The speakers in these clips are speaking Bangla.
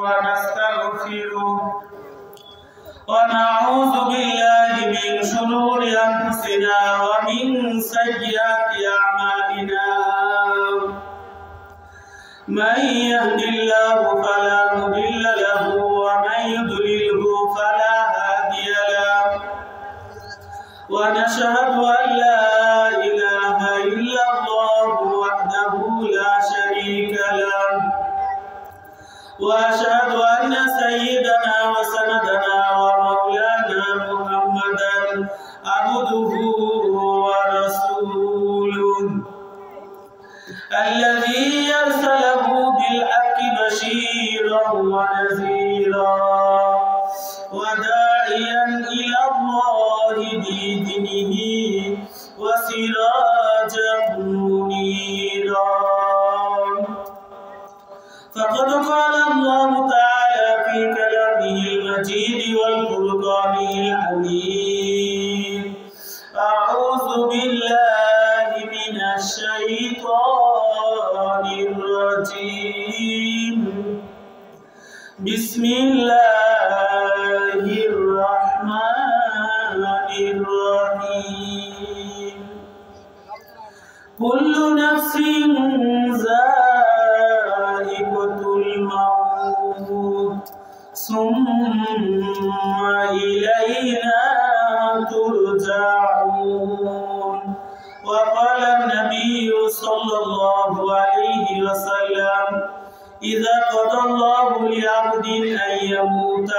ونستغفره ونعوذ بالله من شرور أنفسنا ومن سيئات أعمالنا من يهد الله فلا مضل له ومن يضلله فلا هادي له ونشهد أن لا إله إلا الله وحده لا شريك له وأشهد أن سيدنا وسندنا ومولانا محمدا عبده ورسوله الذي أرسله بالحق بشيرا ونذيرا وداعيا إلى الله بإذنه وسراجا منيرا فقد قال الله تعالى في كلامه المجيد والفرقان الحميد أعوذ بالله من الشيطان الرجيم بسم الله الرحمن الرحيم كل نفس ذائقة الموت ثم إلينا ترجعون وقال النبي صلى الله عليه وسلم إذا قضى الله لعبد أن يموت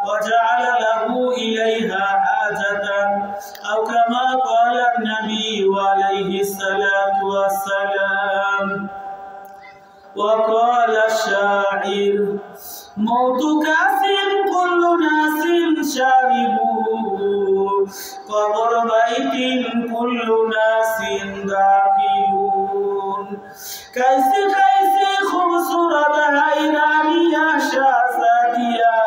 وجعل له إليها حاجة أو كما قال النبي عليه الصلاة والسلام وقال الشاعر موت كافر كل ناس شاربون قبر بيت كل ناس داخلون كيسي كيسي خوبصورت حیرانی شاہزادیاں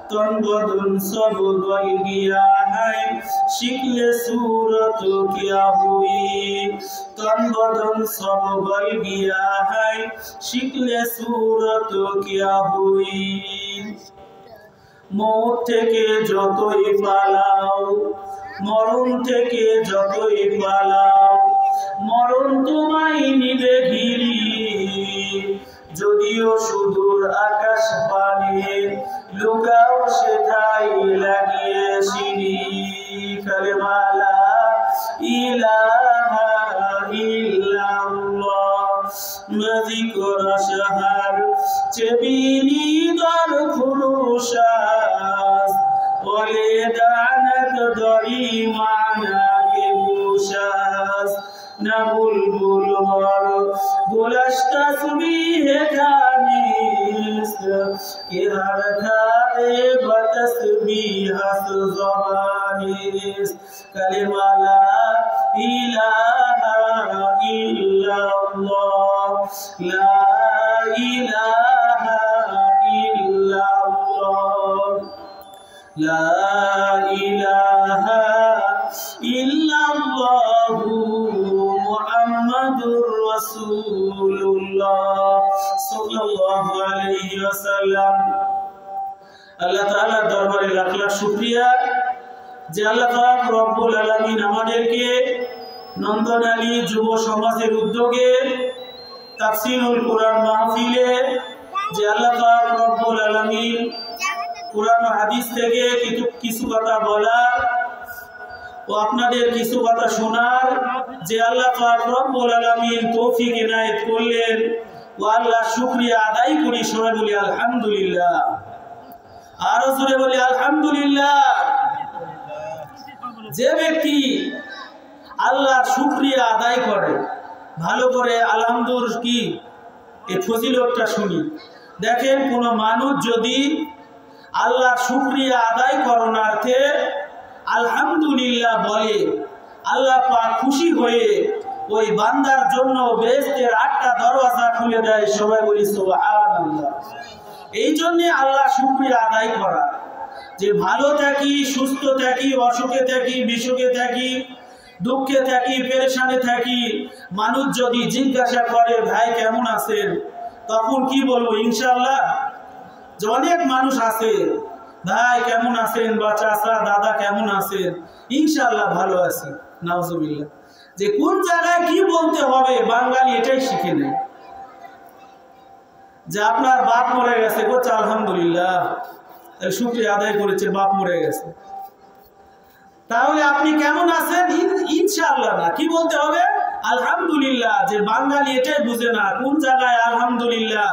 تن بدن سب بدل گیا ہے شکل صورت کیا ہوئی تن بدن سب بدل گیا ہے شکل صورت کیا ہوئی মৌত থেকে যতই পালাও মরণ থেকে যতই পালাও মরণ তোমায় নিবে ঘিরি যদিও সুদূর আকাশ পানে লুকাও সেটাই লাগিয়ে সিঁড়ি কালেমা লা ইলাহা ইল্লাল্লাহ মযিকর শাহর চেবিনি দর ফুরুশাস ওলে দানত দরি মানা কে বুশাস না বুলবুল মর গুলশ তসবিহ খানিস কে হর খারে বতসবিহ জবানিস কালেমা লা ইলাহা ইল্লাল্লাহ লা ইলাহা ইল্লাল্লাহ লা ইলাহা ইল্লাল্লাহ মুহাম্মাদুর রাসূলুল্লাহ সাল্লাল্লাহু আলাইহি ওয়াসাল্লাম। আল্লাহ তাআলার দরবারে লাখ লাখ শুকরিয়া যে আল্লাহ পাক রব্বুল আলামিন আমাদেরকে নন্দন আলী যুব সমাজের উদ্যোগে তাফসীরুল কোরআন মাহফিলে যে আল্লাহ পাক রব্বুল আলামিন কোরআন ও হাদিস থেকে কিছু কথা বলার ও আপনাদের কিছু কথা শোনার যে আল্লাহ পাক রব্বুল আলামিন তৌফিক ইনায়েত করলেন ও আল্লাহ শুকরিয়া আদায় করি সবাই বলি আলহামদুলিল্লাহ আর জোরে বলি আলহামদুলিল্লাহ। যে ব্যক্তি আল্লাহর শুকরিয়া আদায় করে ভালো করে আলহামদুলিল্লাহ কি এই ফজিলতটা শুনি। দেখেন কোন মানুষ যদি আল্লাহর শুকরিয়া আদায় করণার্থে আলহামদুলিল্লাহ বলে আল্লাহ পাক খুশি হয়ে ওই বান্দার জন্য বেহেশতের 8টা দরওয়াজা খুলে দেয় সবাই বলি সুবহানাল্লাহ। এই জন্য আল্লাহ শুকরিয়া আদায় করা যে ভালো থাকি সুস্থ থাকি অসুখে থাকি বিসুখে থাকি দুঃখে থাকি পেরেশানে থাকি মানুষ যদি জিজ্ঞাসা করে ভাই কেমন আছেন তখন কি বলবো ইনশাআল্লাহ? যে অনেক মানুষ আছে, ভাই কেমন আছেন, বা চাচা দাদা কেমন আছেন, ইনশাআল্লাহ ভালো আছি, নাউজুবিল্লাহ। যে কোন জায়গায় কি বলতে হবে বাঙালি এটাই শিখে নেয়। যে আপনার বাপ মরে গেছে, বলছে আলহামদুলিল্লাহ, শুকরিয়া আদায় করেছে, বাপ মরে গেছে। তাহলে আপনি কেমন আছেন? ইনশাআল্লাহ না, কি বলতে হবে? আলহামদুলিল্লাহ। যে বাঙালি এটাই বুঝে না কোন জায়গায় আলহামদুলিল্লাহ,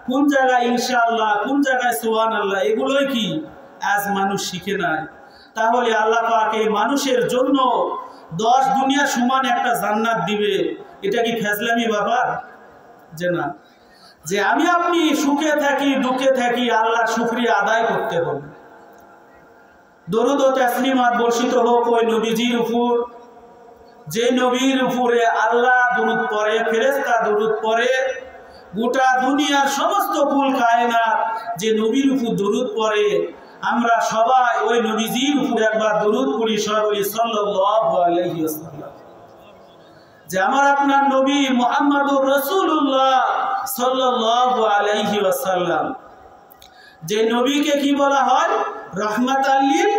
কোন জায়গায় ইনশাআল্লাহ, কোন জায়গায় সুবহানাল্লাহ, এগুলোই কি আজ মানুষ শিখে নাই। তাহলে আল্লাহ পাক এই মানুষের জন্য 10 দুনিয়া সমান একটা জান্নাত দিবে, এটা কি ফেজলামি ব্যাপার? যে না, যে আমি আপনি সুখে থাকি দুঃখে থাকি আল্লাহর শুকরিয়া আদায় করতে হবে। দরুদ ও তাসলিমাত বর্ষিত হোক ওই নবীজির উপর, যে নবীর উপরে আল্লাহ দরুদ পড়ে, ফেরেশতা দরুদ পড়ে, গোটা দুনিয়ার সমস্ত কুল কায়নাত যে নবীর উপর দরুদ পড়ে, আমরা সবাই ওই নবীজির উপর একবার দরুদ পড়ি, সবাই সাল্লাল্লাহু আলাইহি ওয়াসাল্লাম। যে আমার আপনার নবী মুহাম্মদুর রাসূলুল্লাহ সাল্লাল্লাহু আলাইহি ওয়াসাল্লাম, যে নবীকে কি বলা হয়? রাহমাতাল লিল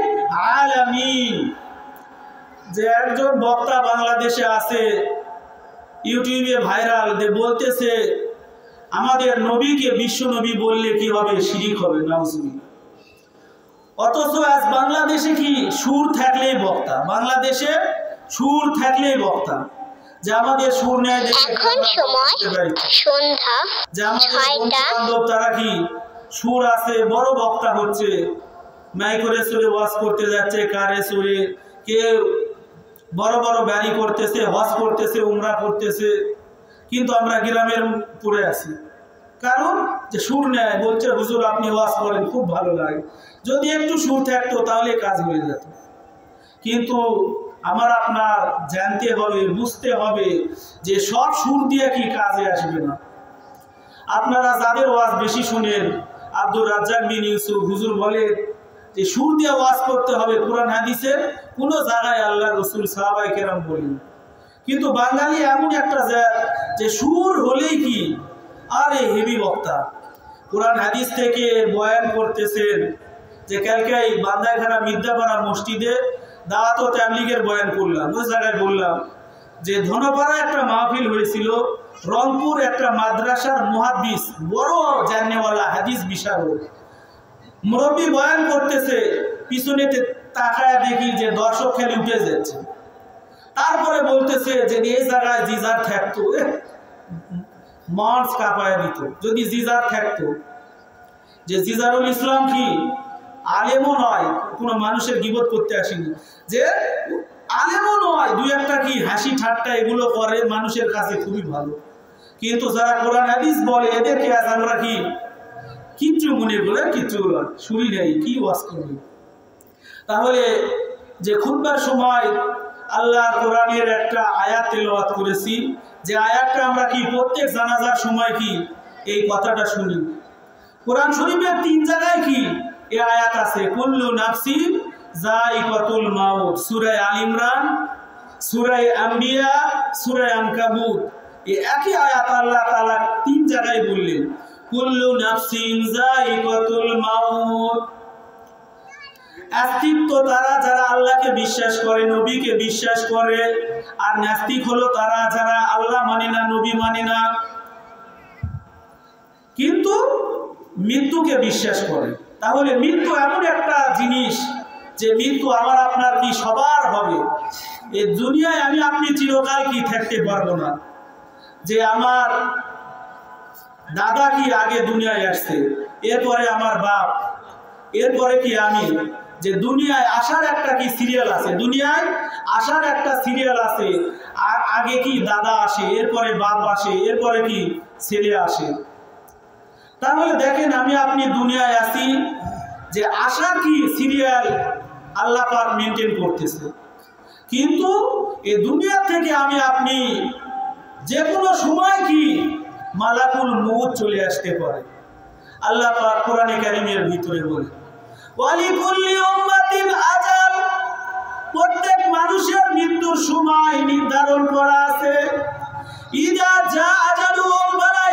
আলামিন। যে একজন বক্তা বাংলাদেশে আছে, ইউটিউবে ভাইরাল, যে বলতেছে আমাদের নবীকে বিশ্ব নবী বললে কি হবে? শিরিক হবে, নাউজুবিল্লাহ। অথচ আজ বাংলাদেশে কি সুর থাকলেই বক্তা, বাংলাদেশে সুর থাকলেই বক্তা। যে আমাদের সুর নেয়, এখন সময় সন্ধ্যা 6টা, তারা কি সুর আছে, বড় বক্তা হচ্ছে, মাইক্রোরে সুরে ওয়াজ করতে যাচ্ছে, কারে সুরে, কেউ বড় বড় গাড়ি করতেছে, হজ করতেছে, উমরা করতেছে, কিন্তু আমরা গ্রামের পড়ে আছি। কারণ যে সুর নেয়, বলছে হুজুর আপনি ওয়াজ করেন, খুব ভালো লাগে। যদি একটু সুর থাকতো তাহলে কাজ হয়ে যেত। কিন্তু আমার আপনার জানতে হবে, বুঝতে হবে যে সব সুর দিয়ে কি কাজে আসবে না। আপনারা যাদের ওয়াজ বেশি শুনেন, আব্দুর রাজ্জাক বিন ইউসুফ হুজুর বলে যে সুর দিয়ে ওয়াজ করতে হবে, কোরআন হাদিসের কোনো জায়গায় আল্লাহ রসুল সাহাবায়ে কেরাম বলেন। কিন্তু বাঙালি এমন একটা জাত যে সুর হলেই কি আরে হেভি বক্তা, কোরআন হাদিস থেকে বয়ান করতেছেন। যে কালকে বান্দাইখানা মির্জাপাড়া মসজিদে দাওয়াত ও তাবলীগের বয়ান করলাম, ওই জায়গায় বললাম যে ধনপাড়া একটা মাহফিল হয়েছিল, রংপুর একটা মাদ্রাসার মুহাদ্দিস, বড় জানেওয়ালা হাদিস বিশারদ, মুরব্বী বয়ান করতেছে, পিছনে তাকায় দেখি যে দর্শক খেলে উঠে যাচ্ছে। তারপরে বলতেছে যে এই জায়গায় জিজার থাকতো, মঞ্চ কাঁপায় দিত, যদি জিজার থাকতো। যে জিজারুল ইসলাম কি আলেমও নয়, কোনো মানুষের গীবত করতে আসেনি, যে আলেমও নয়, দুই একটা কি হাসি ঠাট্টা এগুলো করে মানুষের কাছে খুবই ভালো। কিন্তু যারা কোরআন হাদিস বলে এদেরকে আজ আমরা কি কিচ্ছু মনে করে কিচ্ছু শুনি নেই, কি ওয়াজ করবে। তাহলে যে খুতবার সময় আল্লাহর কোরআনের একটা আয়াত তেলাওয়াত করেছি, যে আয়াতটা আমরা কি প্রত্যেক জানাজার সময় কি এই কথাটা শুনি। কোরআন শরীফের 3 জায়গায় কি এই আয়াত আছে, কুল্লু নাফসিন যায়িকাতুল মাউত, সূরা আল ইমরান, সূরা আম্বিয়া, সূরা আনকাবুত। এই একই আয়াত আল্লাহ তাআলা 3 জায়গায় বললেন কুল্লু নাফসিন যায়িকাতুল মাউত। আস্তিক তারা যারা আল্লাহকে বিশ্বাস করে, নবীকে বিশ্বাস করে, আর নাস্তিক হলো তারা যারা আল্লাহ মানে না, নবী মানে না, কিন্তু মৃত্যুকে বিশ্বাস করে। তাহলে মৃত্যু এমন একটা জিনিস যে মৃত্যু আমার আপনার কি সবার হবে। এই দুনিয়ায় আমি আপনি চিরকাল কি থাকতে পারবো না। যে আমার দাদা কি আগে দুনিয়ায় আসছে, এরপরে আমার বাপ, এরপরে কি আমি। যে দুনিয়ায় আসার একটা কি সিরিয়াল আছে, দুনিয়ায় আসার একটা সিরিয়াল আছে। আর আগে কি দাদা আসে, এরপরে বাপ আসে, এরপরে কি ছেলে আসে। তাহলে দেখেন আমি আপনি দুনিয়ায় আসি, যে আসার কি সিরিয়াল আল্লাহ পাক মেনটেন করতেছে। কিন্তু এই দুনিয়া থেকে আমি আপনি যে কোনো সময় কি মালাকুল মউত চলে আসতে পারে। আল্লাহ পাক কোরআনে কারীমের ভিতরে বলে ওয়ালিকুল্লি উম্মাতিন আজাল, প্রত্যেক মানুষের মৃত্যুর সময় নির্ধারণ করা আছে। ইযা জা আজালুহুম ফালা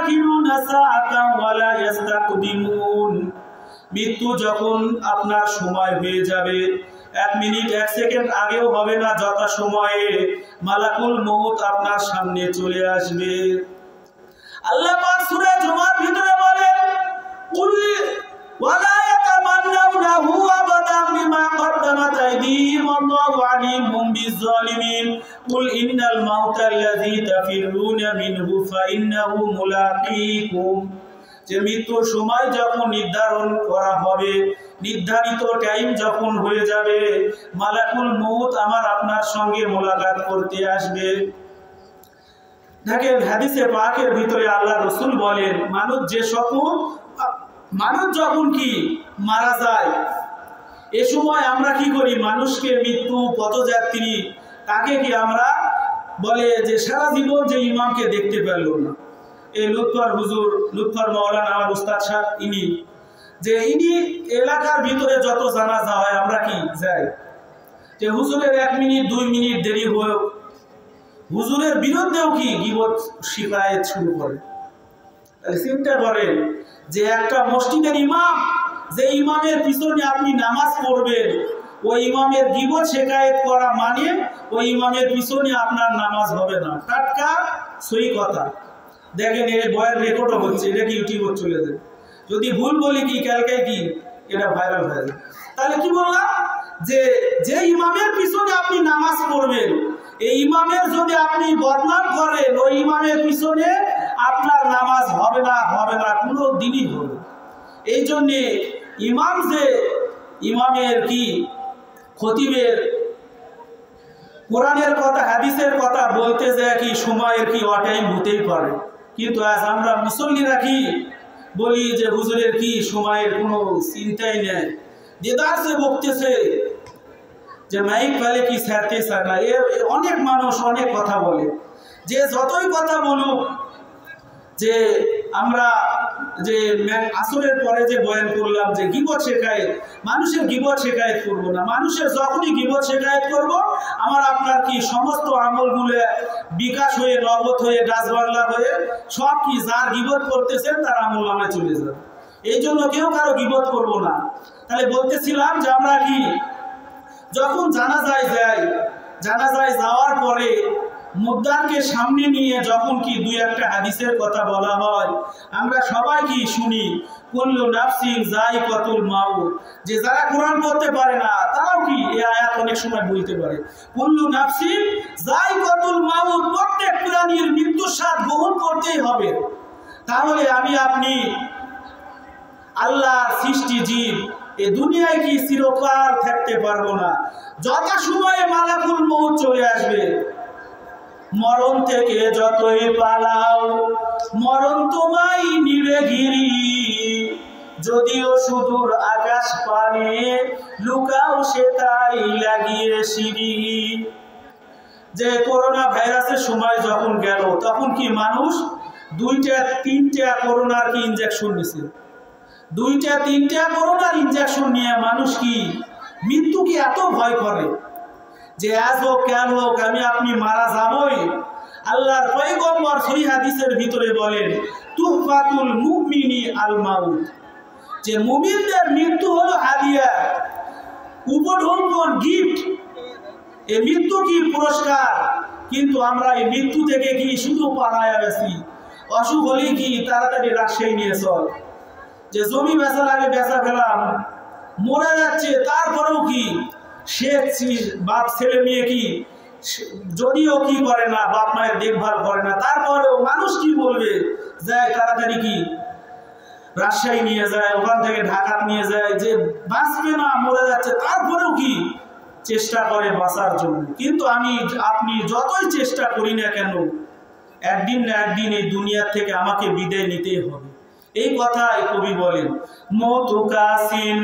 ইস্তাখিরুনা সাআতান ওয়া লা ইস্তাকদিমুন। মৃত্যু যখন আপনার সময় হয়ে যাবে, 1 মিনিট 1 সেকেন্ড আগেও হবে না, যথা সময়ে মালাকুল মউত আপনার সামনে চলে আসবে। আল্লাহ পাক সূরা জুমার ভিতরে বলেন, কুল ওয়ালা ইয়াতামান্নাউনাহু আবাদান বিমা কদ্দামাত আইদিহিম আল্লাহু আলিমুম বিজ্জালিমিন। কুল ইন্নাল মাউতাল্লাযী তাফিরুনা মিনহু ফাইন্নাহু মুলাকীকুম। যে মৃত্যুর সময় যখন নির্ধারণ করা হবে, নির্ধারিত টাইম যখন হয়ে যাবে, মালাকুল মউত আমার আপনার সঙ্গে মোলাকাত করতে আসবে। দেখেন হাদিসে পাকের ভিতরে আল্লাহ রাসূল বলেন, মানুষ যখন কি মারা যায়, এ সময় আমরা কি করি? মানুষকে মৃত্যু পথযাত্রী তাকে কি আমরা বলে যে সারা জীবন যে ইমামকে দেখতে পেল না, এই লুৎফর হুজুর, লুৎফর মাওলানা আমার উস্তাদ সাহেব, ইনি এলাকার ভিতরে যত জানাজা হয় আমরা কি যাই, যে হুজুরের 1 মিনিট 2 মিনিট দেরি হোক, হুজুরের বিরুদ্ধেও কি গীবত শিকায়েত শুরু করে। তাহলে চিন্তা করেন যে একটা মসজিদের ইমাম, যে ইমামের পিছনে আপনি নামাজ পড়বেন, ওই ইমামের গীবত শিকায়েত করা মানে ওই ইমামের পিছনে আপনার নামাজ হবে না। টাটকা সহি কথা। দেখেন এই বয়ান রেকর্ডও হচ্ছে, এটা কি ইউটিউবে চলে যায়। যদি ভুল বলি কি কালকে কি এটা ভাইরাল হয়ে যায়। তাহলে কি বললাম, যে ইমামের পিছনে আপনি নামাজ পড়বেন, এই ইমামের যদি আপনি বদনাম করেন, ওই ইমামের পিছনে আপনার নামাজ হবে না কোনো দিনই হবে। এই জন্যে ইমামের কি খতিবের কোরআনের কথা হাদিসের কথা বলতে যায় কি সময়ের কি অটাইম হতেই পারে, কিন্তু আজ আমরা মুসল্লিরা কি বলি যে হুজুরের কি সময়ের কোনো চিন্তাই নেই, দেদার সে বকতেছে যে মাইক ফেলে কি ছাড়তে চায় না। অনেক মানুষ অনেক কথা বলে, যে যতই কথা বলুক, যে আমরা যে আসরের পরে যে বয়ান করলাম যে গীবত শিকায়েত, মানুষের গীবত শিকায়েত করবো না। মানুষের যখনই গীবত শিকায়েত করব, আমার আপনার কি সমস্ত আমলগুলো বিকাশ হয়ে, নগদ হয়ে, ডাচবাংলা হয়ে সব কি যার গীবত করতেছেন তার আমল নামায় চলে যাবে। এই জন্য কেউ কারো গীবত করব না। তাহলে বলতেছিলাম যে আমরা কি যখন জানাজায় যাওয়ার পরে মুদ্দারকে সামনে নিয়ে যখন কি 2-1টা হাদিসের কথা বলা হয়, আমরা সবাই কি শুনি, কুল্লু নাফসিন যায়িকাতুল মাউত। যে যারা কোরআন পড়তে পারে না তারাও কি এই আয়াত অনেক সময় বলতে পারে, কুল্লু নাফসিন যায়িকাতুল মাউত। প্রত্যেক প্রাণীর মৃত্যুর স্বাদ গ্রহণ করতেই হবে। তাহলে আমি আপনি আল্লাহর সৃষ্টি জীব এই দুনিয়ায় কি চিরকাল থাকতে পারবো না। যথা সময়ে মালাকুল মউত চলে আসবে। মরণ থেকে যতই পালাও, মরণ তোমায় নিবে ঘিরি, যদিও সুদূর আকাশ পানে লুকাও সে তাই লাগিয়ে সিঁড়ি। যে করোনা ভাইরাসের সময় যখন গেল, তখন কি মানুষ 2-3টা করোনার কি ইনজেকশন নিছে, 2-3টা করোনার ইনজেকশন নিয়ে মানুষ কি মৃত্যু কি এত ভয় করে যে আজ হোক কেন হোক আমি আপনি মারা যাবই। আল্লাহর পয়গম্বর সহিহ হাদিসের ভিতরে বলেন, তুহফাতুল মুমিনি আল মাউত, যে মুমিনদের মৃত্যু হলো হাদিয়া, উপঢৌকন, গিফট। এই মৃত্যু কি পুরস্কার, কিন্তু আমরা এই মৃত্যু থেকে কি শুধু পালায়া গেছি। অসুখ হলে কি তাড়াতাড়ি রাজশাহী নিয়ে চল, যে জমি বেচা লাগে বেচা ফেলাম, মরে যাচ্ছে, তারপরেও কি সে বাপ ছেলে মেয়ে কি যদিও কি করে না, বাপ মায়ের দেখভাল করে না, তারপরেও মানুষ কি বলবে, যায় তাড়াতাড়ি কি রাজশাহী নিয়ে যায়, ওখান থেকে ঢাকা নিয়ে যায়, যে বাঁচবে না, মরে যাচ্ছে, তারপরেও কি চেষ্টা করে বাঁচার জন্য। কিন্তু আমি আপনি যতই চেষ্টা করি না কেন, একদিন না একদিন এই দুনিয়ার থেকে আমাকে বিদায় নিতেই হবে। এই কথাই কবি বলেন, মওতু কাসিন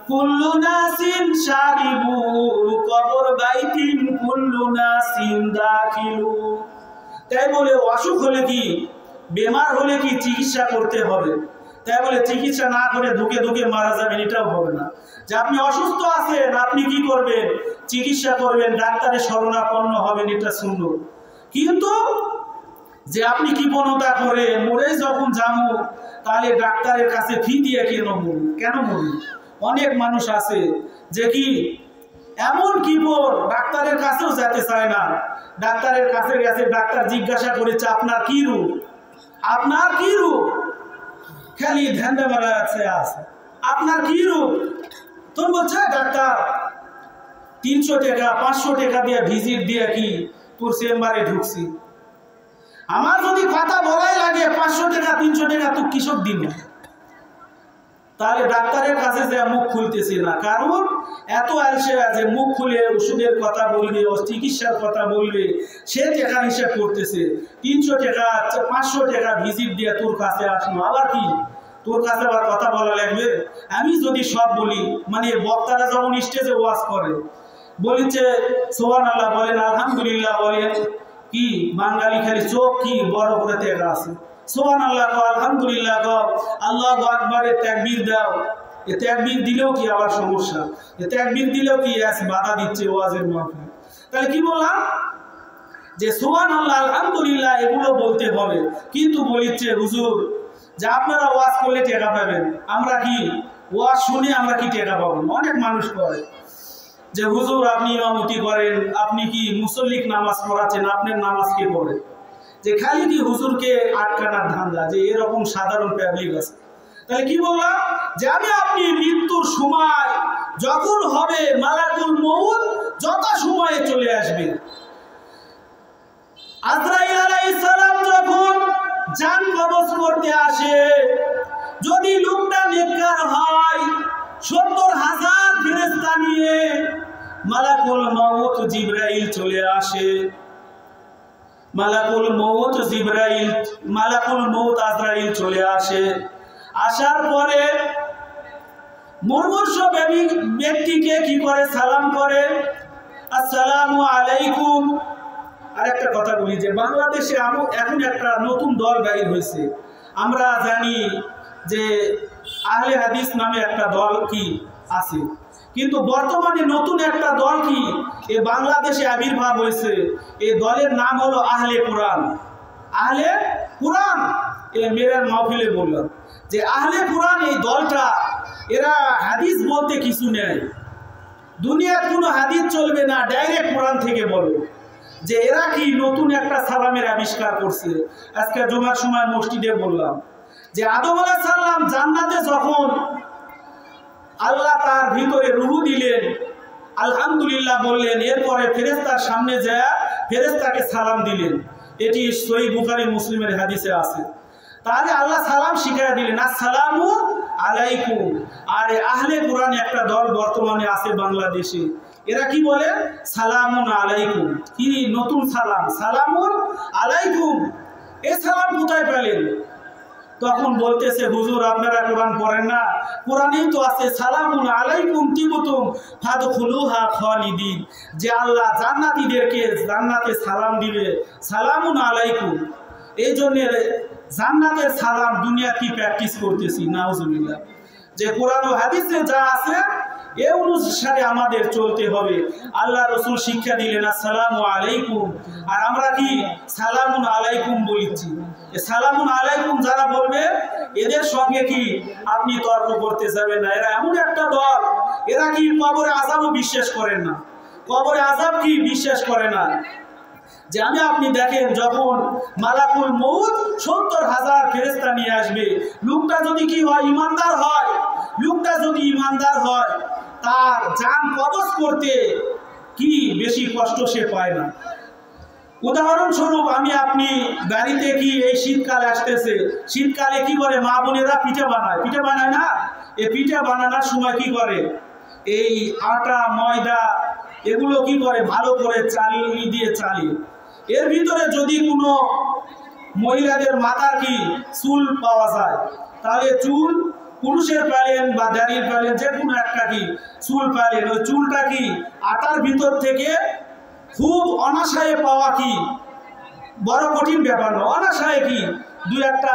কুল্লু নাসিন শারিবু, কবর বাইতিন কুল্লু নাসিন দাখিলু। তাই বলে অসুখ হলে কি, বেমার হলে কি চিকিৎসা করতে হবে, তাই বলে চিকিৎসা না করে ধুকে ধুকে মারা যাবেন এটাও হবে না। যে আপনি অসুস্থ আছেন, আপনি কি করবেন, চিকিৎসা করবেন, ডাক্তারের শরণাপন্ন হবেন, এটা সুন্দর। কিন্তু যে আপনি কৃপণতা করে মরে যখন যাবো তাহলে ডাক্তারের কাছে ফি দিয়ে কেন মরবো? অনেক মানুষ আছে যে কি এমন কৃপণ ডাক্তারের কাছেও যেতে চায় না। ডাক্তারের কাছে গেছে, ডাক্তার জিজ্ঞাসা করেছে আপনার কি রোগ, আপনার কি রোগ, খালি ধ্যান দেওয়া আছে আপনার কি রোগ। তো বলছে ডাক্তার 300 টাকা 500 টাকা দিয়ে ভিজিট দিয়ে কি তোর চেম্বারে ঢুকছি, আমার যদি কথা বলাই লাগে 500 টাকা 300 টাকা তুই কৃষক দিন, তাহলে ডাক্তারের কাছে যে মুখ খুলতেছি না। কারণ এত আলসে আছে, মুখ খুলে ওষুধের কথা বলবে, চিকিৎসার কথা বলবে, সে টাকা হিসাব করতেছে। 300 টাকা 500 টাকা ভিজিট দিয়ে তোর কাছে আসলো, আবার কি তোর কাছে আবার কথা বলা লাগবে? আমি যদি সব বলি, মানে বক্তারা যখন স্টেজে ওয়াজ করে বলিছে সুবহানাল্লাহ বলেন, আলহামদুলিল্লাহ বলেন, কি বাঙালি খালি চোখ কি বড় করে দেখা আছে, সুবহানাল্লাহ কও, আলহামদুলিল্লাহ কও, আল্লাহু আকবারে তাকবীর দাও। এ তাকবীর দিলেও কি আবার সমস্যা, এ তাকবীর দিলেও কি বাধা দিচ্ছে ওয়াজের মাহফিলে। তাহলে কি বললাম যে সুবহানাল্লাহ আলহামদুলিল্লাহ এগুলো বলতে হবে, কিন্তু বলিচ্ছে হুজুর যে আপনারা ওয়াজ করলে টাকা পাবেন, আমরা কি ওয়াজ শুনে আমরা কি টাকা পাবো? অনেক মানুষ করে যে হুজুর আপনি ইমামতি করেন, আপনি কি মুসল্লিক নামাজ পড়াচ্ছেন, আপনার নামাজ কে পড়ে? যে খালি কি হুজুরকে আটকানোর ধান্দা, যে এরকম সাধারণ পাবলিক আছে। তাহলে কি বললাম যে আমি আপনি মৃত্যুর সময় যখন হবে, মালাকুল মউত যত সময়ে চলে আসবে, আজরাইল আলাইহিস সালাম যখন জান কবজ করতে আসে, যদি লোকটা নেককার হয় 70,000 ফেরেশতা নিয়ে মালাকুল মউত জিবরাইল চলে আসে। মালাকুল মউত জিবরাইল, মালাকুল মউত আজরাইল চলে আসে। আসার পরে মুমূর্ষু ব্যক্তিকে কি করে? সালাম করে, আসসালামু আলাইকুম। আর একটা কথা বলি যে বাংলাদেশে এখন একটা নতুন দল বাইর হয়েছে। আমরা জানি যে আহলে হাদিস নামে একটা দল কি আছে, কিন্তু বর্তমানে নতুন একটা দল কি এ বাংলাদেশে আবির্ভাব হয়েছে। এই দলের নাম হলো আহলে কোরআন। আহলে কোরআন, এ মেরার মাহফিলে বললাম যে আহলে কোরআন এই দলটা, এরা হাদিস বলতে কিছু নেই, দুনিয়ার কোনো হাদিস চলবে না, ডাইরেক্ট কোরআন থেকে বলো। যে এরা কি নতুন একটা সালামের আবিষ্কার করছে। আজকে জুমার সময় মসজিদে বললাম যে আদম আলাইহিস সালাম জান্নাতে যখন আল্লাহ তার ভিতরে রূহ দিলেন, আলহামদুলিল্লাহ বললেন, এরপরে ফেরেশতার সামনে যায় ফেরেশতাকে সালাম দিলেন। এটি সহিহ বুখারী মুসলিমের হাদিসে আছে। তাহলে আল্লাহ সালাম শিখিয়ে দিলেন, আসসালামু আলাইকুম। আর আহলে কোরআন একটা দল বর্তমানে আছে বাংলাদেশে, এরা কি বলে? সালামুন আলাইকুম। কি নতুন সালাম, সালামুন আলাইকুম। এ সালাম কোথায় পেলেন? তখন বলতেছে হুজুর আপনারা কোরআন পড়েন না, কোরআনেই তো আছে সালামুন আলাইকুম তিবতুম ফাদখুলুহা খালিদিন, যে আল্লাহ জান্নাতীদেরকে জান্নাতে সালাম দিবে, সালামুন আলাইকুম। এই জন্য জান্নাতের সালাম দুনিয়া কি প্র্যাকটিস করতেছি, নাউজুবিল্লাহ। যে কোরআন ও হাদিসে যা আছে এ অনুসারে আমাদের চলতে হবে। আল্লাহ রসুল শিক্ষা দিলেন আসসালামু আলাইকুম, আর আমরা কি সালামুন আলাইকুম বলছি। সালামুন আলাইকুম যারা বলবে এদের সঙ্গে কি আপনি তর্ক করতে যাবেন না। এরা এমন একটা দল, এরা কি কবরে আযাবও বিশ্বাস করেন না, কবরে আযাব কি বিশ্বাস করে না। যে আমি আপনি দেখেন যখন মালাকুল মউত 70,000 ফেরেশতা নিয়ে আসবে, লোকটা যদি কি হয়? ইমানদার হয়। লোকটা যদি ইমানদার হয় তার জান কবজ করতে কি বেশি কষ্ট সে পায় না। উদাহরণস্বরূপ আমি আপনি বাড়িতে কি এই শীতকাল আসতেছে, শীতকালে কি করে মা বোনেরা পিঠা বানায়, পিঠা বানায় না? এই পিঠা বানানোর সময় কি করে? এই আটা ময়দা এগুলো কি করে? ভালো করে চালিয়ে দিয়ে চালিয়ে, এর ভিতরে যদি কোনো মহিলাদের মাথার কি চুল পাওয়া যায়, তাহলে চুল পুরুষের পালেন বা দাঁড়িয়ে পালেন যে কোনো একটা কি চুল পালেন, ওই চুলটা কি আটার ভিতর থেকে খুব অনাশায়ে পাওয়া কি বড় কঠিন ব্যাপার না। অনাশায়ে কি দু একটা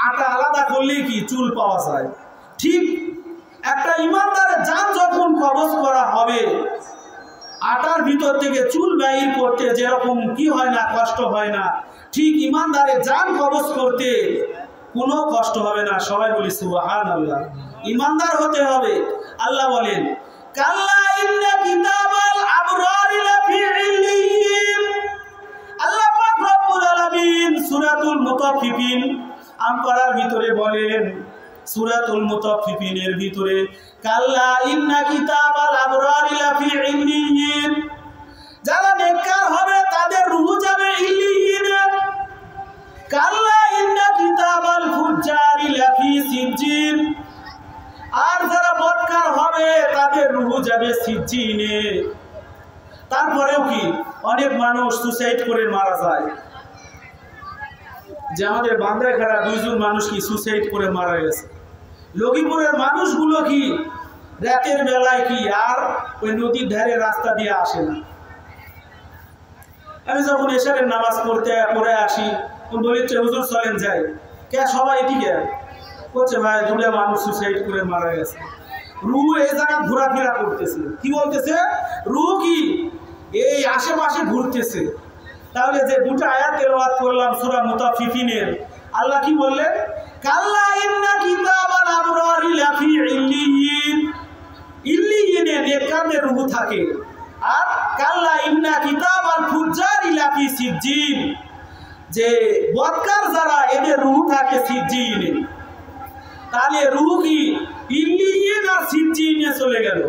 আটা আলাদা করলেই কি চুল পাওয়া যায়। ঠিক একটা ইমানদারের জান যখন কবজ করা হবে, আটার ভিতর থেকে চুল বাইর করতে যেরকম কি হয় না, কষ্ট হয় না, ঠিক ইমানদারের জান কবজ করতে কোনো কষ্ট হবে না। সবাই বলি সুবহানাল্লাহ। ইমানদার হতে হবে। আল্লাহ বলেন কাল্লা ইন্না কিতাবাল আবরারি লাফি ইল্লিয়িন। আল্লাহ পাক রব্বুল আলামিন সূরাতুল মুতাফফিফিন আমপারার ভিতরে বলেন, সূরাতুল মুতাফফিফিনের ভিতরে কাল্লা ইন্না কিতাবাল আবরারি লাফি ইল্লিয়িন, যারা নেককার হবে তাদের রূহ যাবে ইল্লিয়িনে। কাল্লা ইন্না কিতাবাল ফুজ্জারি লাফি সিজ্জিন, আর যারা বদকার হবে তাদের রূহ যাবে সিজ্জিনে। তারপরেও কি অনেক মানুষ সুসাইড করে মারা যায়। যে আমাদের বান্দাখারা 2 জন মানুষ কি সুসাইড করে মারা গেছে। লক্ষ্মীপুরের মানুষগুলো কি রাতের বেলায় কি আর ওই নদীর ধারে রাস্তা দিয়ে আসে না। আমি যখন এশারের নামাজ পড়ে আসি বলি হুজুর চলেন যাই, কে সবাই এদিকে বলছে ভাই 2টা মানুষ সুসাইড করে মারা গেছে। রুহ এই জায়গায় ঘোরাফেরা করতেছে। কি বলতেছে? রুহ কি এই আশেপাশে ঘুরতেছে। তাহলে যে 2টা আয়াত তেলাওয়াত করলাম সূরা মুতাফফিফিনের, আল্লাহ কি বললেন? কাল্লা ইন্না কিতাবাল আবরারি লাফি ইল্লিয়িন, ইল্লিয়িনে নেককারদের রূহ থাকে। আর কাল্লা ইন্না কিতাবাল ফুজ্জারি লাফি সিজ্জিন, যে বদকার যারা এদের রূহ থাকে সিজ্জিনে। তাহলে রূহ কি ইল্লিয়িন আর সিজ্জিনে চলে গেল।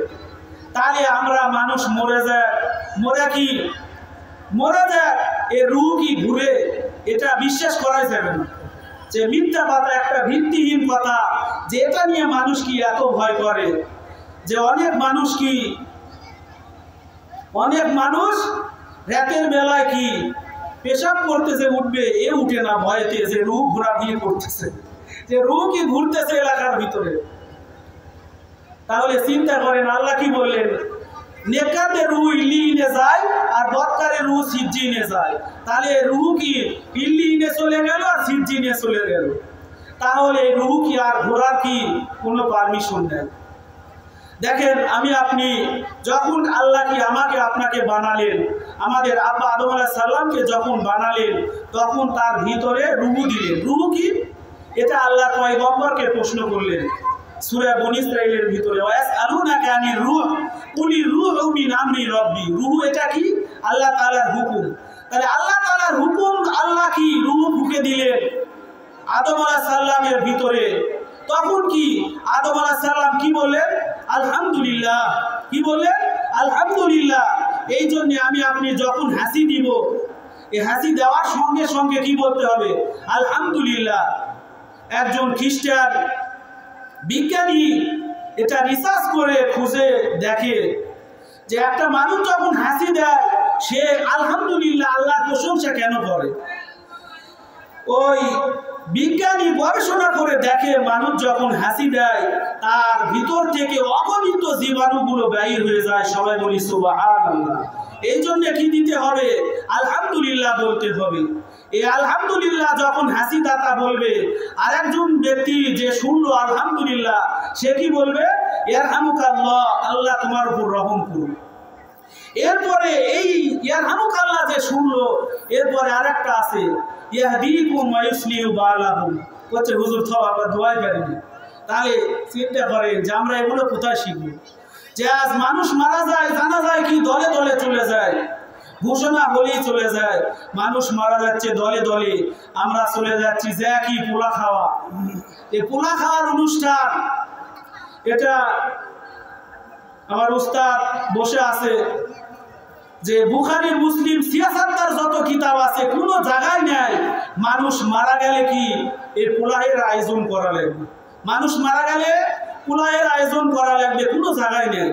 তাহলে আমরা মানুষ মরে যায়, মরে যায় এ রূহ কি ঘুরে, এটা বিশ্বাস করা যাবে না। যে মিথ্যা কথা, একটা ভিত্তিহীন কথা, যে এটা নিয়ে মানুষ কি এত ভয় করে। যে অনেক মানুষ রাতের বেলায় কি পেশাব করতেছে, উঠবে, এ উঠে না ভয়তে, যে রূহ ঘোরাঘুরি করতেছে, যে রূহ কি ঘুরতেছে এলাকার ভিতরে। তাহলে চিন্তা করেন আল্লাহ কি বললেন? নেককারদের রূহ ইল্লিয়িনে যায় আর বদকারের রূহ সিজ্জিনে যায়। তাহলে রূহ কি ইল্লিয়িনে চলে গেল আর সিজ্জিনে চলে গেল। তাহলে রূহ কি আর ঘোরার কি কোনো পারমিশন নেই? দেখেন আমি আপনি যখন আল্লাহ কি আমাকে আপনাকে বানালেন, আমাদের আব্বা আদম আলাইহিস সালামকে যখন বানালেন, তখন তার ভিতরে রূহ দিলেন। রূহ কি? এটা আল্লাহ পয়গম্বরকে প্রশ্ন করলেন সূরা বনী ইসরাঈলের ভিতরে, ওয়াসআলুনাকা আনির রূহ কুলির রূহু মিন আমরি রাব্বি। রূহ এটা কি? আল্লাহ তাআলার হুকুম। তাহলে আল্লাহ তাআলার হুকুম, আল্লাহ কি রূহ ফুঁকে দিলেন আদম আলাইহিস সালামের ভিতরে। তখন কি আদম আলাইহিস সালাম কি বললেন? আলহামদুলিল্লাহ। কি বললেন? আলহামদুলিল্লাহ। এই জন্য আমি আপনি যখন হাসি দিব, এই হাসি দেওয়ার সঙ্গে সঙ্গে কি বলতে হবে? আলহামদুলিল্লাহ। একজন খ্রিস্টান বিজ্ঞানী এটা রিসার্চ করে খুঁজে দেখে যে একটা মানুষ যখন হাসি দেয় সে আলহামদুলিল্লাহ আল্লাহর প্রশংসা কেন করে। ওই বিজ্ঞানী গবেষণা করে দেখে মানুষ যখন হাসি দেয় তার ভিতর থেকে অগণিত জীবাণুগুলো বাইর হয়ে যায়। সবাই বলি সুবহানাল্লাহ। এই জন্য কি দিতে হবে? আলহামদুলিল্লাহ বলতে হবে। এই আলহামদুলিল্লাহ যখন হাসি দাতা বলবে, আর একজন ব্যক্তি যে শুনলো আলহামদুলিল্লাহ, সে কি বলবে? ইয়ারহামুকাল্লাহ, আল্লাহ তোমার উপর রহম করুন। এরপরে এই ইয়ারহামুকাল্লাহ যে শুনলো, এরপরে আরেকটা আছে ইয়াহদিকুম ওয়া ইউসলিহু বালাকুম। বলছে হুজুর তো আমরা দোয়াই পারি না। তাহলে চিন্তা করেন যে আমরা এগুলো কোথায় শিখবো? যে আজ মানুষ মারা যায়, জানা যায় কি দলে দলে চলে যায়, ঘোষণা হলেই চলে যায় মানুষ মারা যাচ্ছে দলে দলে, আমরা চলে যাচ্ছি যে কি পোলা খাওয়া। এই পোলা খাওয়ার অনুষ্ঠান, এটা আমার উস্তাদ বসে আছে যে বুখারী মুসলিম সিয়াসাতার যত কিতাব আছে কোনো জায়গায় নাই মানুষ মারা গেলে কি এই পোলাহের আয়োজন করা লাগবে। মানুষ মারা গেলে পোলাহের আয়োজন করা লাগবে, কোনো জায়গায় নেই।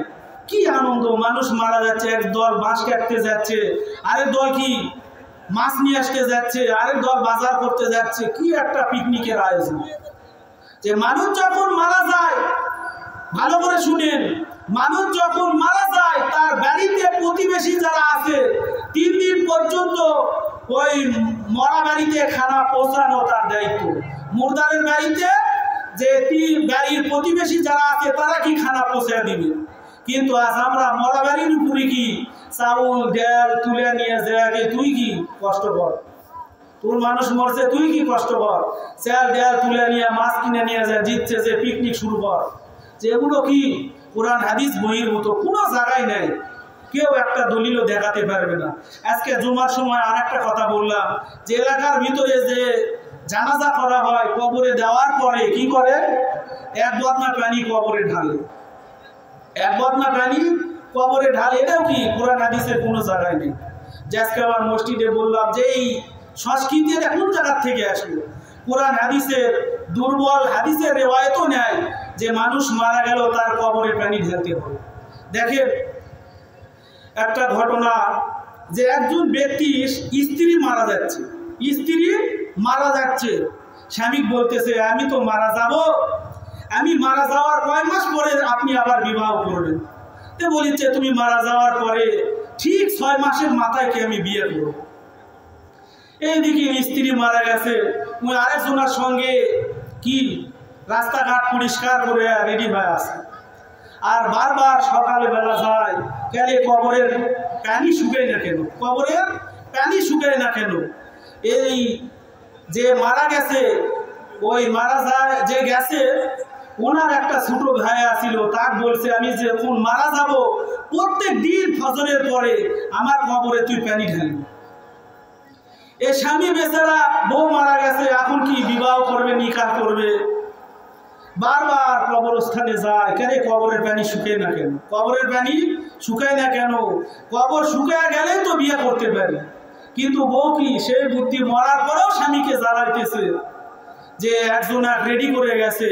কি আনন্দ, মানুষ মারা যাচ্ছে, এক দল বাঁশ কাটতে যাচ্ছে, আরেক দল কি মাছ নিয়ে আসতে যাচ্ছে, আরেক দল বাজার করতে যাচ্ছে। কি একটা পিকনিকের আয়োজন। যে মানুষ যখন মারা যায়, ভালো করে শুনেন, মানুষ যখন মারা যায় তার বাড়িতে প্রতিবেশী যারা আছে 3 দিন পর্যন্ত ওই মরা বাড়িতে খানা পৌঁছানো তার দায়িত্ব। মুর্দারের বাড়িতে যে বাড়ির প্রতিবেশী যারা আছে তারা কি খানা পৌঁছে দিবে। কিন্তু আজ আমরা মরা বাড়ির উপরে কি চাউল ডাল তুলে নিয়ে যায়, তুই কি কষ্ট কর, তোর মানুষ মরছে, তুই কি কষ্ট কর, চাল ডাল তুলে নিয়ে মাছ কিনে নিয়ে যায়, জিতছে যে পিকনিক শুরু কর। যে এগুলো কি কোরআন হাদিস বইয়ের মতো কোনো জায়গায় নেই, কেউ একটা দলিলও দেখাতে পারবে না। আজকে জুমার সময় আর একটা কথা বললাম, যে এলাকার ভিতরে যে জানাজা করা হয়, কবরে দেওয়ার পরে কি করে, এক বদনা প্রাণী কবরে ঢালে, এক বদনা প্রাণী কবরে ঢালে। এটাও কি কোরআন হাদিসের কোনো জায়গায় নেই। যে আজকে আমার মসজিদে বললাম যে এই সংস্কৃতি এটা কোন জায়গার থেকে আসলো? কোরআন হাদিসের দুর্বল হাদিসের রেওয়ায়তও নেয় যে মানুষ মারা গেল তার কবরে প্রাণী ঢালতে হবে। দেখেন একটা ঘটনা, যে একজন ব্যক্তি স্ত্রী মারা যাচ্ছে, স্ত্রী মারা যাচ্ছে, স্বামী বলতেছে আমি তো মারা যাব, আমি মারা যাওয়ার কয় মাস পরে আপনি আবার বিবাহ করবেন। তো বলিছে তুমি মারা যাওয়ার পরে ঠিক 6 মাসের মাথায় কি আমি বিয়ে করব। এইদিকে স্ত্রী মারা গেছে, ওই আরেকজনের সঙ্গে কি রাস্তাঘাট পরিষ্কার করে রেডি হয়ে আছে, আর বারবার সকালে বেলা যায়, কেন কবরের পানি শুকায় না কেন, কবরের পানি শুকায় না কেন। এই যে মারা গেছে, ওই মারা যায় যে গেছে, ওনার একটা ছোট ভাই আছিল, তার বলছে আমি যখন মারা যাব প্রত্যেক দিন ফজরের পরে আমার কবরে তুই পানি ঢালবি। এই স্বামী বেচারা, বউ মারা গেছে, এখন কি বিবাহ করবে, নিকাহ করবে, বারবার কবরস্থানে যায়, কেন কবরের পানি শুকায় না কেন, কবরের পানি শুকায় না কেন, কবর শুকায় গেলে তো বিয়ে করতে পারে। কিন্তু বউ কি সেই বুদ্ধি, মরার পরেও স্বামীকে জ্বালাইতেছে, যে একজন রেডি করে গেছে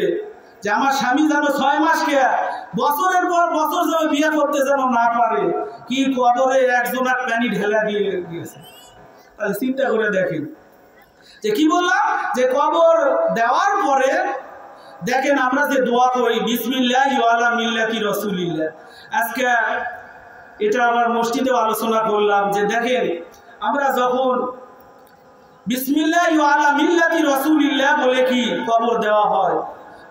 যে আমার স্বামী যেন 6 মাস কে বছরের পর বছর যেন বিয়ে করতে যেন না পারে, কি কবরে একজন পানি ঢেলা দিয়ে দিয়েছে। তাহলে চিন্তা করে দেখেন যে কি বললাম, যে কবর দেওয়ার পরে দেখেন আমরা যে দোয়া করি বিসমিল্লাহি ওয়ালা মিল্লাতি রাসূলিল্লাহ। আজকে এটা আমার মসজিদেও আলোচনা করলাম যে দেখেন আমরা যখন বিসমিল্লাহি ওয়ালা মিল্লাতি রাসূলিল্লাহ বলে কি কবর দেওয়া হয়,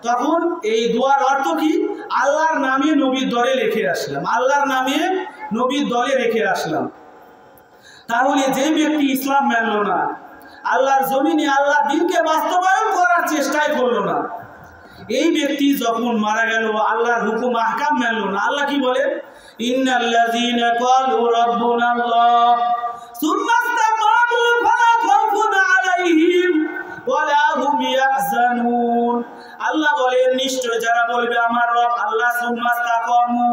তখন এই দোয়ার অর্থ কি, আল্লাহর নামে নবীর দলে রেখে আসলাম, আল্লাহর নামে নবীর দলে রেখে আসলাম। তাহলে যে ব্যক্তি ইসলাম মানল না, আল্লাহর জমিনে আল্লাহর দ্বীনকে বাস্তবায়ন করার চেষ্টাই করলো না, এই ব্যক্তি যখন মারা গেল আল্লাহর হুকুম আহকাম মানল না। আল্লাহ কি বলে, ইন্নাল্লাযীনা ক্বালু রাব্বুনাল্লাহ সুম্মা ইসতাকামু ফালা খাউফুন আলাইহিম ওয়ালা হুম ইয়াহজানুন। আল্লাহ বলেন নিশ্চয় যারা বলবে আমার রব আল্লাহ, সুম্মা ইসতাকামু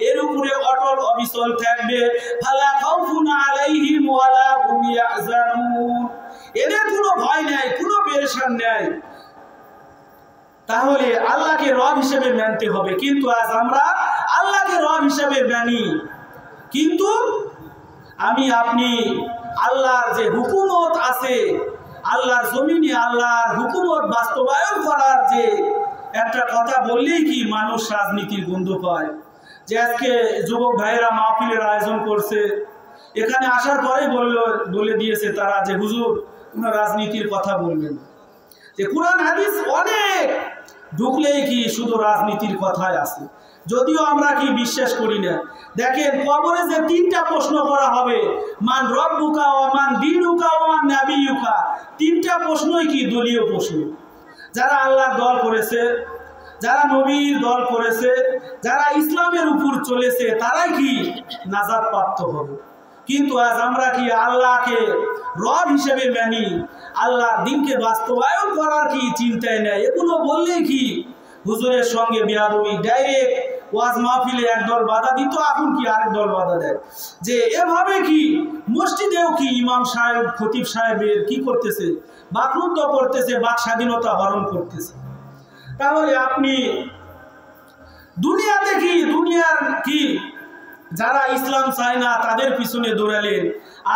এর উপরে অটল অবিচল থাকবে, ফালা খাউফুন আলাইহিম ওয়ালা হুম ইয়াহজানুন, এদের কোনো ভয় নাই, কোনো পেরেশান নাই। তাহলে আল্লাহকে রব হিসেবে মানতে হবে। কিন্তু আজ আমরা আল্লাহকে রব হিসেবে মানি, কিন্তু আমি আপনি আল্লাহর যে হুকুমত আছে, আল্লাহর জমিনে আল্লাহর হুকুমত বাস্তবায়ন করার যে একটা কথা বললেই কি মানুষ রাজনীতির গন্ধ পায়। যে আজকে যুবক ভাইয়েরা মাহফিলের আয়োজন করছে, এখানে আসার পরে বলে দিয়েছে তারা যে হুজুর কোনো রাজনীতির কথা বলবেন, যে কোরআন হাদিস অনেক ঢুকলেই কি শুধু রাজনীতির কথাই আছে, যদিও আমরা কি বিশ্বাস করি না। দেখেন কবরে যে 3টা প্রশ্ন করা হবে, মান রব্বুকা ওয়া মান দীনুকা ওয়া মান নাবিয়ুকা, 3টা প্রশ্নই কি দলীয় প্রশ্ন। যারা আল্লাহর দল করেছে, যারা নবীর দল করেছে, যারা ইসলামের উপর চলেছে, তারাই কি নাজাত প্রাপ্ত হবে। কিন্তু আজ আমরা কি আল্লাহকে রব হিসেবে মানি, আল্লাহর দ্বীনকে বাস্তবায়ন করার কি চিন্তায় নেই। এগুলো বললেই কি হুজুরের সঙ্গে বেয়াদবি, ডাইরেক্ট ওয়াজ মাহফিলে একদল বাধা দিত, এখন কি আরেক দল বাধা দেয়। যে এভাবে কি মসজিদেও কি ইমাম সাহেব খতিব সাহেবের কি করতেছে, বাকরুদ্ধ করতেছে, বাক স্বাধীনতা হরণ করতেছে। তাহলে আপনি দুনিয়াতে কি, দুনিয়ার কি যারা ইসলাম চায় না তাদের পিছনে দৌড়ালেন,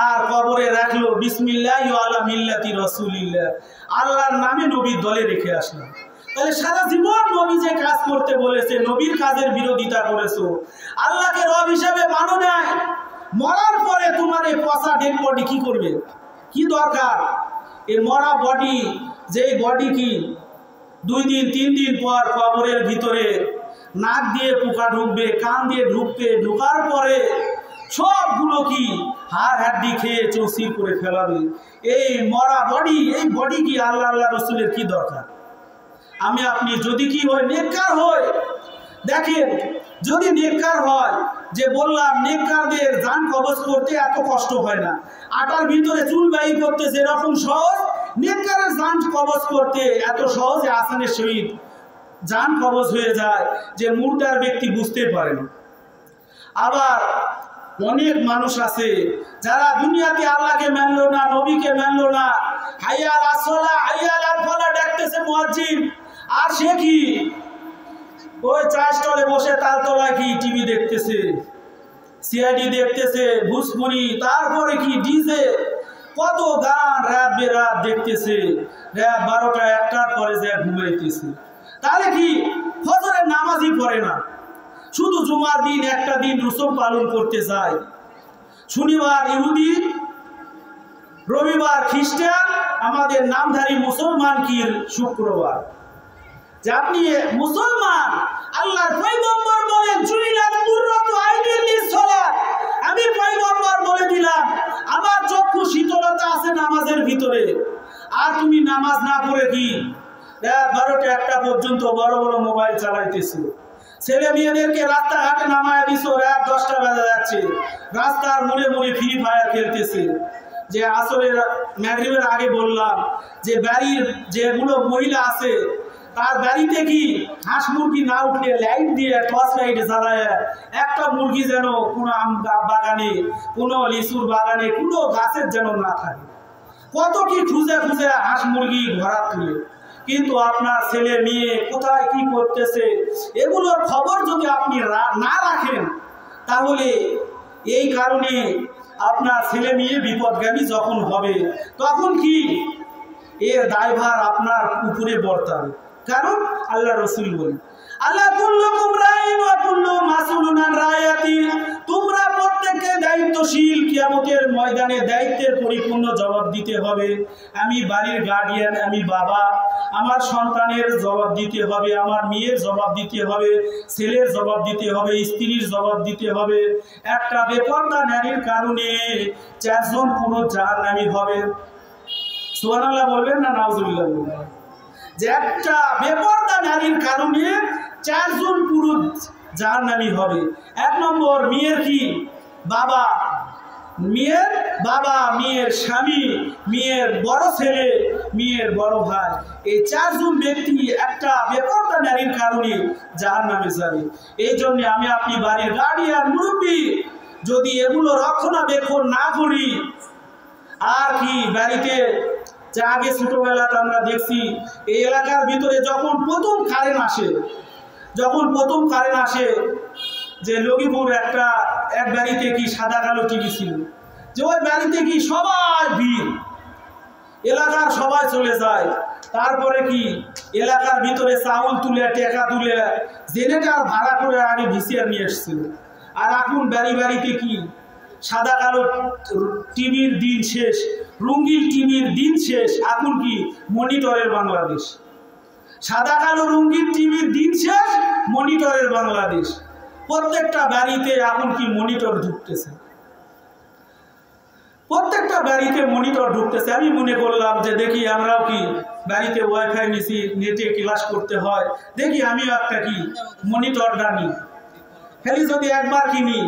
আর কবরে রাখলো বিসমিল্লাহি ওয়ালা মিল্লাতি রাসূলিল্লাহ, আল্লাহর নামে নবীর দলে রেখে আসলাম। তাহলে সারা জীবন নবী যে কাজ করতে বলেছে, নবীর কাজের বিরোধিতা করেছো, আল্লাহকে রব হিসাবে মানো না, মরার পরে তোমার এই পচা ডেড বডি কি করবে, কি দরকার? এই মরা বডি, যেই বডি কি 2 দিন 3 দিন পর কবরের ভিতরে নাক দিয়ে পোকা ঢুকবে, কান দিয়ে ঢুকবে, ঢুকার পরে সবগুলো কি হাড় হাড্ডি খেয়ে চৌচির করে ফেলাবে। এই মরা বডি, এই বডি কি আল্লাহ আল্লাহ রসুলের কি দরকার? আমি আপনি যদি কি হয় নেককার হয়, দেখেন যদি নেককার হয়, যে বললাম নেককারদের জান কবজ করতে এত কষ্ট হয় না, আটার ভিতরে চুল বাই করতে যেরকম সহজ, নেককারের জান কবজ করতে এত সহজে আসানের সহিত জান কবজ হয়ে যায় যে মুর্দার ব্যক্তি বুঝতে পারে না। আবার অনেক মানুষ আছে যারা দুনিয়াতে আল্লাহকে মানলো না, নবীকে মানলো না, হাইয়া আলাস সালাহ হাইয়া আলাল ফালাহ ডাকতেছে মুয়াজ্জিন, আর সে কি ওই চা স্টলে বসে তালতলায় কি টিভি দেখতেছে, সিআইডি দেখতেছে, ভুসপুরি, তারপরে কি ডিজে, কত গান রাত বেরাত দেখতেছে, রাত 12টা 1টার পরে যে ঘুমাইতেছে। তাহলে কি ফজরের নামাজই পড়ে না, শুধু জুমার দিন একটা দিন রুসুম পালন করতে যায়, শনিবার ইহুদি, রবিবার খ্রিস্টান, আমাদের নামধারী মুসলমান কি শুক্রবার। যে আপনি মুসলমান, আল্লাহর পয়গম্বর বলেন জুইলাত কুররাতু আইনি লিসসালাত, আমি পয়গম্বর বলে দিলাম আমার চক্ষু শীতলতা আছে নামাজের ভিতরে, আর তুমি নামাজ না পড়ে কি রাত 12টা 1টা পর্যন্ত বড় বড় মোবাইল চালাইতেছো, ছেলে মেয়েদেরকে রাস্তাঘাটে নামায় দিছো, রাত 10টা বাজে যাচ্ছে, রাস্তার মোড়ে মোড়ে ফ্রি ফায়ার খেলতেছে। যে আসরের মাগরিবের আগে বললাম যে বাড়ির যেগুলো মহিলা আছে তার বাড়িতে কি হাঁস মুরগি না উঠলে লাইট দিয়ে টর্চ লাইট জ্বালায় একটা মুরগি যেন কোনো আম বাগানে, কোনো লিচুর বাগানে, কোনো গাছের যেন না থাকে, কত কি খুঁজে খুঁজে হাঁস মুরগি ঘোরা তুলে। কিন্তু আপনার ছেলে মেয়ে কোথায় কি করতেছে এগুলোর খবর যদি আপনি না রাখেন, তাহলে এই কারণে আপনার ছেলে মেয়ে বিপদগামী যখন হবে তখন কি এর দায়ভার আপনার উপরে বর্তাবে। কারণ আল্লাহ রসুল বলেন আল্লাহ কুল্লুকুম রাইন ওয়া কুল্লুকুম মাসউলুন আন রায়াতি, তোমরা প্রত্যেককে দায়িত্বশীল, কিয়ামতের ময়দানে দায়িত্বের পরিপূর্ণ জবাব দিতে হবে। আমি বাড়ির গার্ডিয়ান, আমি বাবা, আমার সন্তানের জবাব দিতে হবে, আমার মেয়ের জবাব দিতে হবে, ছেলের জবাব দিতে হবে, স্ত্রীর জবাব দিতে হবে। একটা বেপরদা নারীর কারণে 4 জন পুরো জাহান্নামী হবে। সুবহানাল্লাহ বলবেন না নাউজুবিল্লাহ বলবেন? যে একটা বেপরদা নারীর কারণে 4 জন পুরুষ জাহান্নামী হবে। 1 নম্বর মেয়ের কি বাবা, মেয়ের বাবা, মেয়ের স্বামী, মেয়ের বড় ছেলে, মেয়ের বড় ভাই, এই 4 জন ব্যক্তি একটা বেপরদা নারীর কারণে জাহান্নামে যাবে। এই জন্য আমি আপনি বাড়ির গার্ডিয়ান মুরব্বী যদি এগুলো রক্ষণাবেক্ষণ না করি, আর কি বাড়িতে যা আগে ছোটবেলাতে আমরা দেখছি এই এলাকার ভিতরে যখন প্রথম কারেন্ট আসে, যে লগিপুর এক বাড়িতে কি সাদা কালো টিভি ছিল, যে ওই বাড়িতে কি সবাই ভিড়, এলাকার সবাই চলে যায়। তারপরে কি এলাকার ভিতরে চাউল তুলে টাকা তুলে জেনারেটর ভাড়া করে আগে ভিসিআর নিয়ে এসেছিল, আর এখন বাড়ি বাড়িতে কি সাদা কালো টিভির দিন শেষ, রঙিন টিভির দিন শেষ, এখন কি মনিটরের বাংলাদেশ। সাদা কালো রঙিন টিভির দিন শেষ, মনিটরের বাংলাদেশ। প্রত্যেকটা বাড়িতে এখন কি মনিটর ঢুকতেছে, প্রত্যেকটা বাড়িতে মনিটর ঢুকতেছে। আমি মনে করলাম যে দেখি আমরাও কি বাড়িতে ওয়াইফাই নিছি, নেটে ক্লাস করতে হয়, দেখি আমিও একটা কি মনিটরটা নিই, খালি যদি একবার কিনি,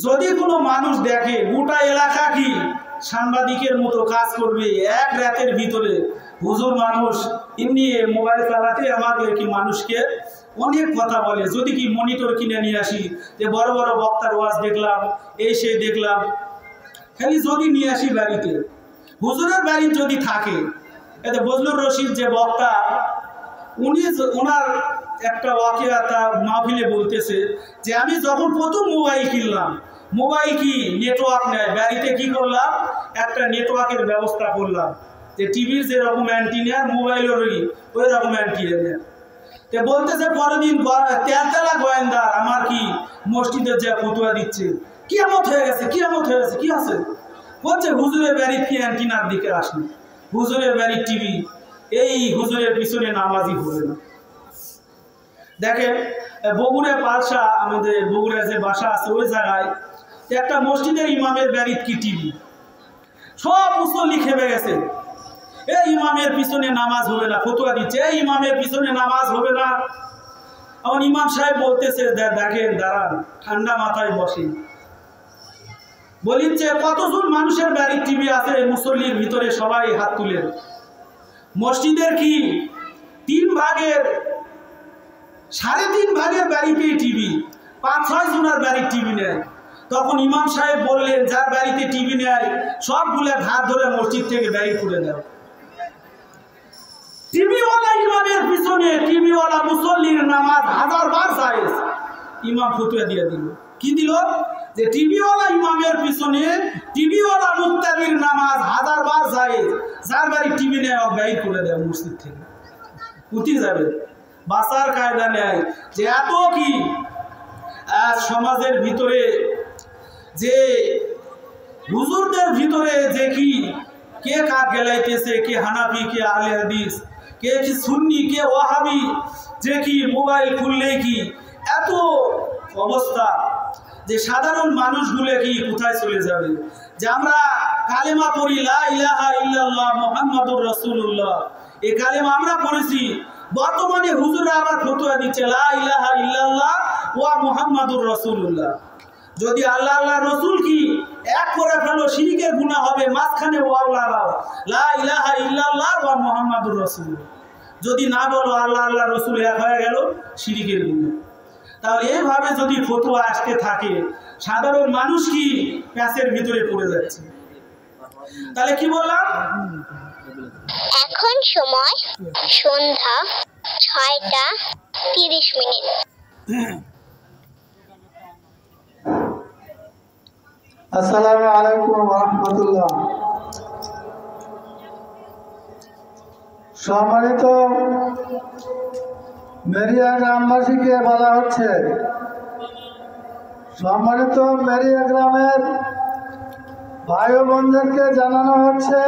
যদি কোনো মানুষ দেখে গোটা এলাকা কি সাংবাদিকের মতো কাজ করবে এক রাতের ভিতরে। হুজুর মানুষ এমনি মোবাইল চালাতে আমাকে কি মানুষকে অনেক কথা বলে, যদি কি মনিটর কিনে নিয়ে আসি, যে বড় বড় বক্তার ওয়াজ দেখলাম, এই সেই দেখলাম, খালি যদি নিয়ে আসি বাড়িতে, হুজুরের বাড়ি যদি থাকে, এতে বজলুর রশিদ যে বক্তা, ওনার একটা ওয়াকিয়াতা মাহফিলে বলতেছে যে আমি যখন প্রথম মোবাইল কিনলাম, মোবাইল কি নেটওয়ার্ক নেয়, বাড়িতে কি করলাম একটা নেটওয়ার্কের ব্যবস্থা করলাম, যে টিভির যেরকম অ্যান্টিনা মোবাইলেরই ওই রকম অ্যান্টিনা। তো বলতেছে পরের দিন 13তলা গোয়েন্দার আমার কি মসজিদের যে ফতুয়া দিচ্ছে, কিয়ামত হয়ে গেছে, কিয়ামত হয়ে গেছে, কি আছে বলছে হুজুরের বাড়ির কি অ্যান্টিনার দিকে আসেনি, হুজুরের বাড়ির টিভি, এই হুজুরের পিছনে নামাজই হবে না। দেখেন বগুড়া পালসা, আমাদের বগুড়া যে বাসা আছে ওই জায়গায় একটা মসজিদের ইমামের বাড়িতে কি টিভি, সব মুসল্লি খেপে গেছে। এই ইমামের পিছনে নামাজ হবে না, ফতোয়া দিচ্ছে এই ইমামের পিছনে নামাজ হবে না। এখন ইমাম সাহেব বলতেছে দেখেন দাঁড়ান, ঠান্ডা মাথায় বসেন। বলিচ্ছে কতজন মানুষের বাড়ির টিভি আছে, মুসল্লির ভিতরে সবাই হাত তুলেন। মসজিদের কি 3 ভাগের 3.5 ভাগের বাড়িতেই টিভি, 5-6 জনের বাড়ির টিভি নেয়। তখন ইমাম সাহেব বললেন যার বাড়িতে টিভি নেয় সবগুলো হাত ধরে মসজিদ থেকে বাড়ি করে দাও। টিভিওয়ালা ইমামের পিছনে টিভিওয়ালা মুসল্লির নামাজ 1000 বার জায়েজ। ইমাম ফতোয়া দিয়ে দিল, কি দিল? যে টিভিওয়ালা ইমামের পিছনে টিভিওয়ালা মুক্তাদির নামাজ 1000 বার জায়েজ, যার বাড়ি টিভি নেয় বাইর করে দেয় মসজিদ থেকে, উঠে যাবে। বাসার কায়দা নেয় যে এত কি আজ সমাজের ভিতরে যে হুজুরদের ভিতরে যে কি কে কাক গেলাইতেছে, কে হানাফি, কে আহলে হাদিস, কে কি সুন্নি, কে ওয়াহাবি, যে কি মোবাইল খুললে কি এত অবস্থা যে সাধারণ মানুষগুলো কি কোথায় চলে যাবে। যে আমরা কালেমা পড়ি লা ইলাহা ইল্লাল্লাহ মুহাম্মাদুর রাসূলুল্লাহ, এই কালেমা আমরা পড়েছি, বর্তমানে হুজুররা আবার ফতোয়া দিচ্ছে লা ইলাহা ইল্লাল্লাহ ওয়া মুহাম্মাদুর রাসূলুল্লাহ। যদি আল্লাহ আল্লাহ রসুল কি এক করে ফেলো শিরকের গুনাহ হবে, মাঝখানে ওয়াও লাগাও লা ইলাহা ইল্লাল্লাহ ওয়া মুহাম্মাদুর রাসূল। যদি না বলো আল্লাহ আল্লাহ রসুল এক হয়ে গেল শিরকের গুনাহ। তাহলে এইভাবে যদি ফতোয়া আসতে থাকে সাধারণ মানুষ কি প্যাচের ভিতরে পড়ে যাচ্ছে। তাহলে কি বললাম, এখন সময় সন্ধ্যা 6টা 30 মিনিট। আসসালামু আলাইকুম ওয়া রাহমাতুল্লাহ। সম্মানিত মেরিয়া গ্রামবাসীকে বলা হচ্ছে, সম্মানিত মেরিয়া গ্রামের ভাই ও বোনদেরকে জানানো হচ্ছে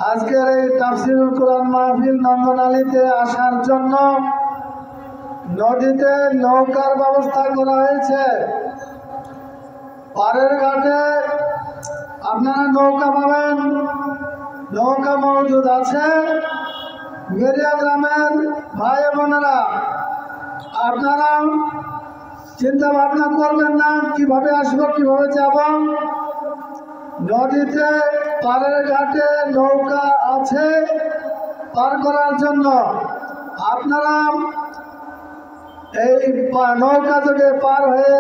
আজকের এই তাফসীরুল কোরআন মাহফিল নন্দনালীতে আসার জন্য নদীতে নৌকার ব্যবস্থা করা হয়েছে। পাড়ের ঘাটে আপনারা নৌকা পাবেন, নৌকা মজুদ আছে। মেরিয়া গ্রামের ভাই বোনেরা আপনারা চিন্তা ভাবনা করবেন না কিভাবে আসবো কিভাবে যাব। নদীতে পাড়ের ঘাটে নৌকা আছে পার করার জন্য। আপনারা এই নৌকা থেকে পার হয়ে